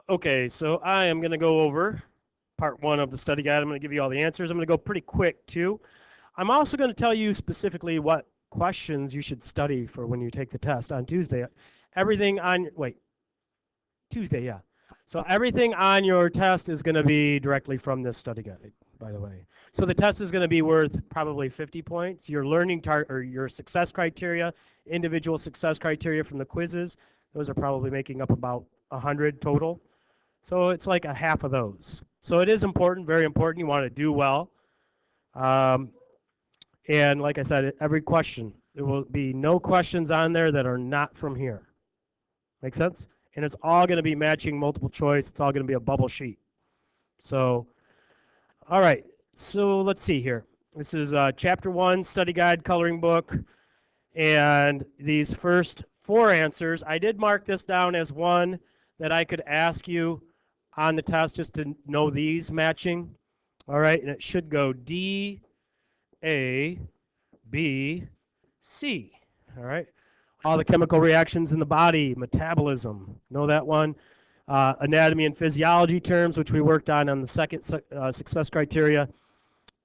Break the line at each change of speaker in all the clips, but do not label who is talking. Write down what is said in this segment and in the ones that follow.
Okay, so I am going to go over part one of the study guide. I'm going to give you all the answers. I'm going to go pretty quick, too. I'm also going to tell you specifically what questions you should study for when you take the test on Tuesday. Everything on, wait, Tuesday, yeah. So everything on your test is going to be directly from this study guide, by the way. So the test is going to be worth probably 50 points. Your learning target or your success criteria, individual success criteria from the quizzes, those are probably making up about 100 total. So it's like a half of those. So it is important, very important. You want to do well. Um, and like I said, every question, there will be no questions on there that are not from here. Make sense? And it's all going to be matching multiple choice. It's all going to be a bubble sheet. So, all right. So let's see here. This is chapter 1, study guide, coloring book. And these first 4 answers, I did mark this down as one that I could ask you on the test just to know these matching. All right. And it should go D, A, B, C. All right. All the chemical reactions in the body, metabolism. Know that one. Anatomy and physiology terms, which we worked on the second success criteria.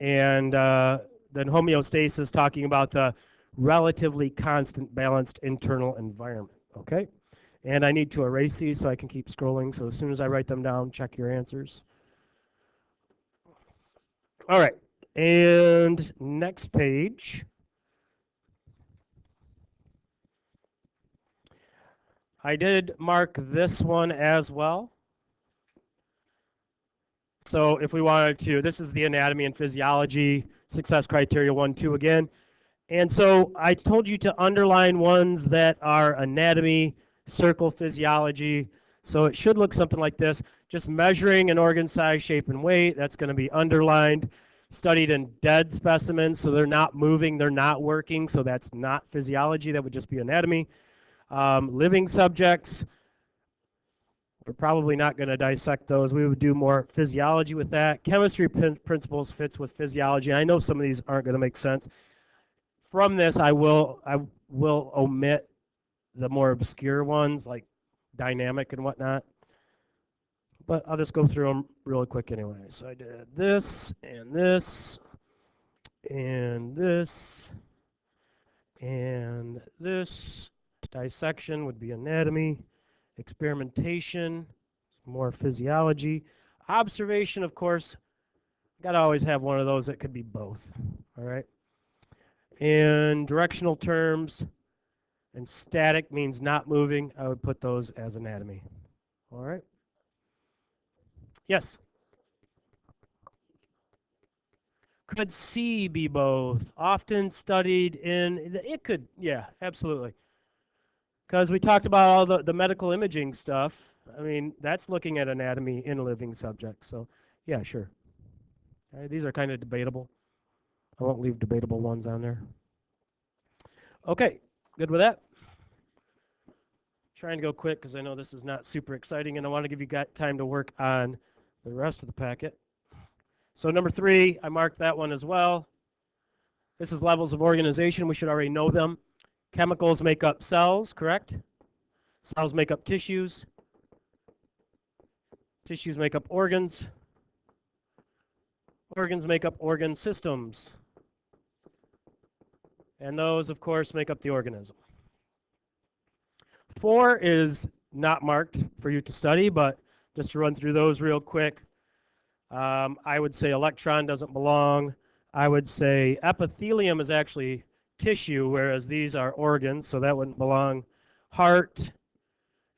And then homeostasis, talking about the relatively constant balanced internal environment. Okay. And I need to erase these so I can keep scrolling. So as soon as I write them down, check your answers. All right. And next page. I did mark this one as well. So if we wanted to, this is the anatomy and physiology success criteria 1, 2 again. And so I told you to underline ones that are anatomy, circle physiology. So it should look something like this. Just measuring an organ size, shape, and weight. That's going to be underlined. Studied in dead specimens, so they're not moving, they're not working, so that's not physiology. That would just be anatomy. Living subjects, we're probably not going to dissect those. We would do more physiology with that. Chemistry principles fits with physiology. I know some of these aren't going to make sense. From this, I will omit the more obscure ones like dynamic and whatnot. But I'll just go through them really quick anyway. So I did this and this and this and this. Dissection would be anatomy. Experimentation, more physiology. Observation, of course, got to always have one of those that could be both. All right. And directional terms and static means not moving. I would put those as anatomy. All right. Yes. Could C be both? Often studied in, it could, yeah, absolutely. Because we talked about all the medical imaging stuff. I mean, that's looking at anatomy in living subjects. So, yeah, sure. All right, these are kind of debatable. I won't leave debatable ones on there. Okay, good with that? Trying to go quick because I know this is not super exciting and I want to give you time to work on the rest of the packet. So number 3, I marked that one as well. This is levels of organization. We should already know them. Chemicals make up cells, correct? Cells make up tissues. Tissues make up organs. Organs make up organ systems. And those, of course, make up the organism. 4 is not marked for you to study, but just to run through those real quick. I would say electron doesn't belong. I would say epithelium is actually tissue, whereas these are organs, so that wouldn't belong. Heart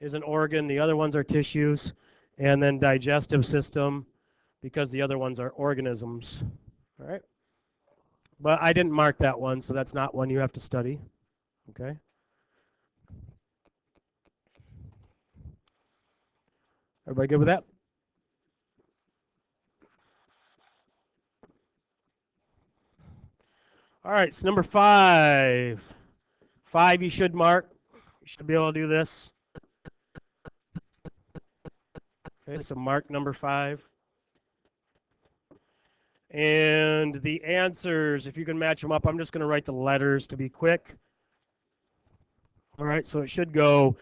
is an organ. The other ones are tissues. And then digestive system, because the other ones are organisms. All right? But I didn't mark that one, so that's not one you have to study. Okay? Everybody good with that? All right, so number 5. 5 you should mark. You should be able to do this. Okay, so mark number 5. And the answers, if you can match them up, I'm just going to write the letters to be quick. All right, so it should go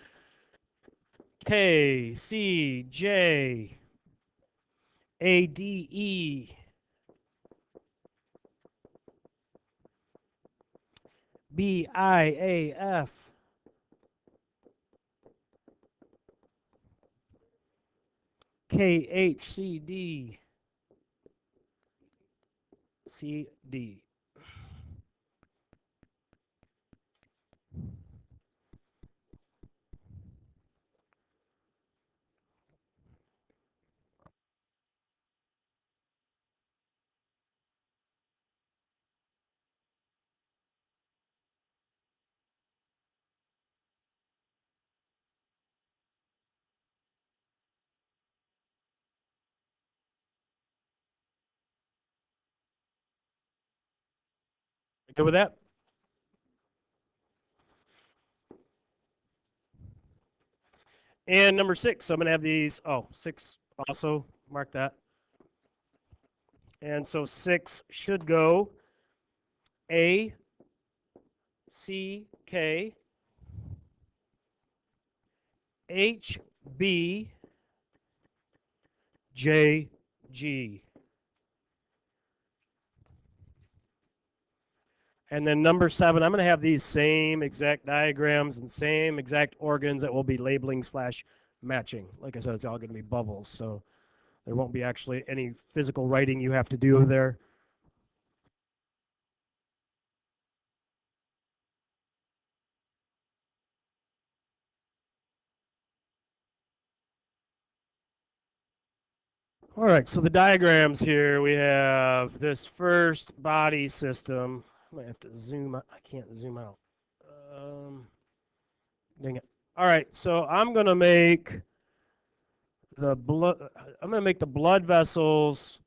K, C, J, A, D, E, B, I, A, F, K, H, C, D, C, D. Good with that? And number 6, so I'm going to have these, 6 also, mark that. And so 6 should go A, C, K, H, B, J, G. And then number 7, I'm going to have these same exact diagrams and same exact organs that we'll be labeling / matching. Like I said, it's all going to be bubbles, so there won't be actually any physical writing you have to do there. All right, so the diagrams here, we have this first body system. I might have to zoom out. I can't zoom out. Dang it. All right, so I'm going to make the blood vessels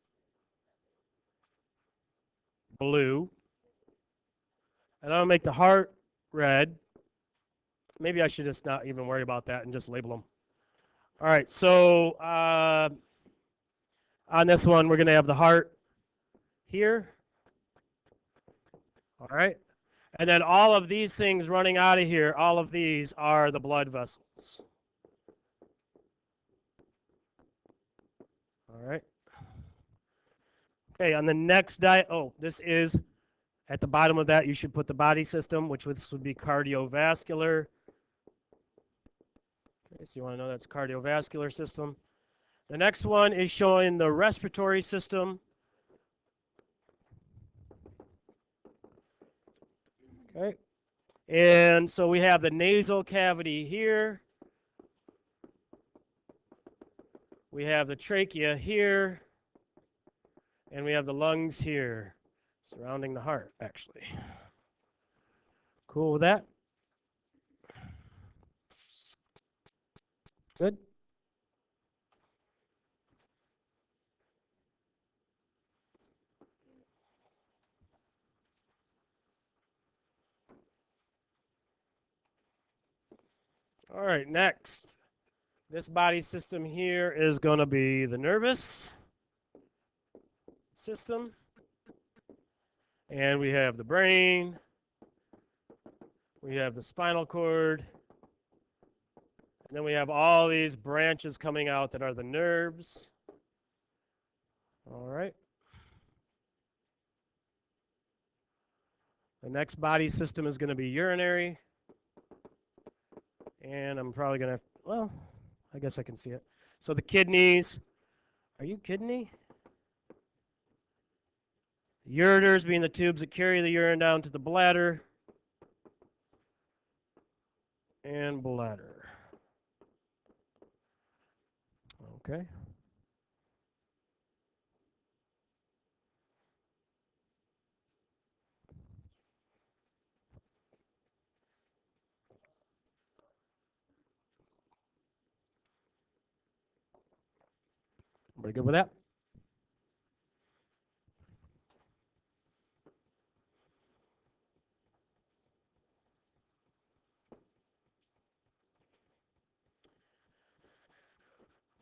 blue, and I'll make the heart red. Maybe I should just not even worry about that and just label them. All right, so on this one, we're going to have the heart here. All right, and then all of these things running out of here, all of these are the blood vessels. All right. Okay, on the next this is at the bottom of that, you should put the body system, which this would be cardiovascular. Okay, so you want to know that's cardiovascular system. The next one is showing the respiratory system. Okay. And so we have the nasal cavity here. We have the trachea here. And we have the lungs here, surrounding the heart, actually. Cool with that? Good? All right, next. This body system here is going to be the nervous system. And we have the brain. We have the spinal cord. And then we have all these branches coming out that are the nerves. All right. The next body system is going to be urinary. And I'm probably going to, well, I guess I can see it. So the kidneys. Are you kidding me? The ureters being the tubes that carry the urine down to the bladder. And bladder. Okay. Pretty good with that?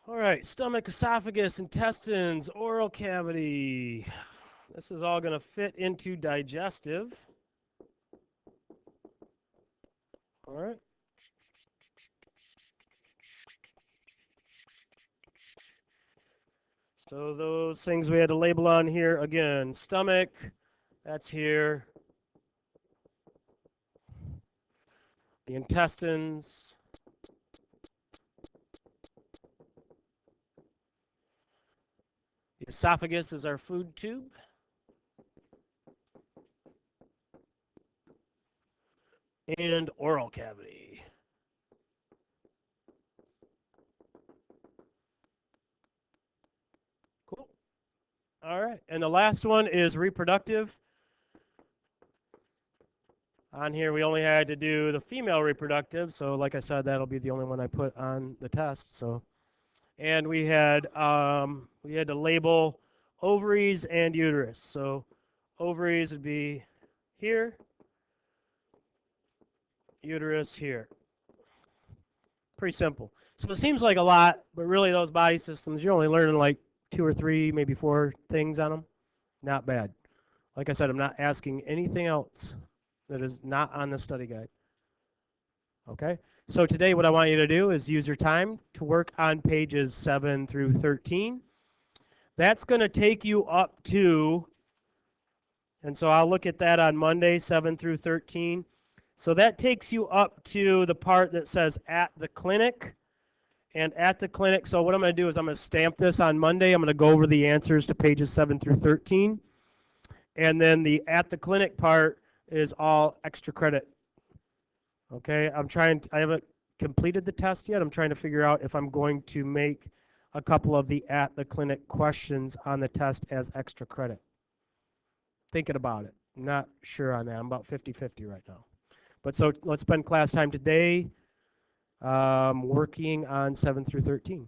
All right, stomach, esophagus, intestines, oral cavity. This is all going to fit into digestive. All right. So those things we had to label on here again, stomach, that's here. The intestines. The esophagus is our food tube. And oral cavity. Cool. All right. And the last one is reproductive. On here, we only had to do the female reproductive. So like I said, that'll be the only one I put on the test. So, and we had to label ovaries and uterus. So ovaries would be here, uterus here. Pretty simple. So it seems like a lot, but really those body systems, you're only learning like 2 or 3, maybe 4 things on them. Not bad. Like I said, I'm not asking anything else that is not on the study guide. Okay? So today what I want you to do is use your time to work on pages 7 through 13. That's going to take you up to, and so I'll look at that on Monday, 7 through 13. So that takes you up to the part that says at the clinic. And at the clinic, so what I'm going to do is I'm going to stamp this on Monday. I'm going to go over the answers to pages 7 through 13. And then the at the clinic part is all extra credit. Okay, I haven't completed the test yet. I'm trying to figure out if I'm going to make a couple of the at the clinic questions on the test as extra credit. Thinking about it. I'm not sure on that. I'm about 50-50 right now. But so let's spend class time today working on 7 through 13.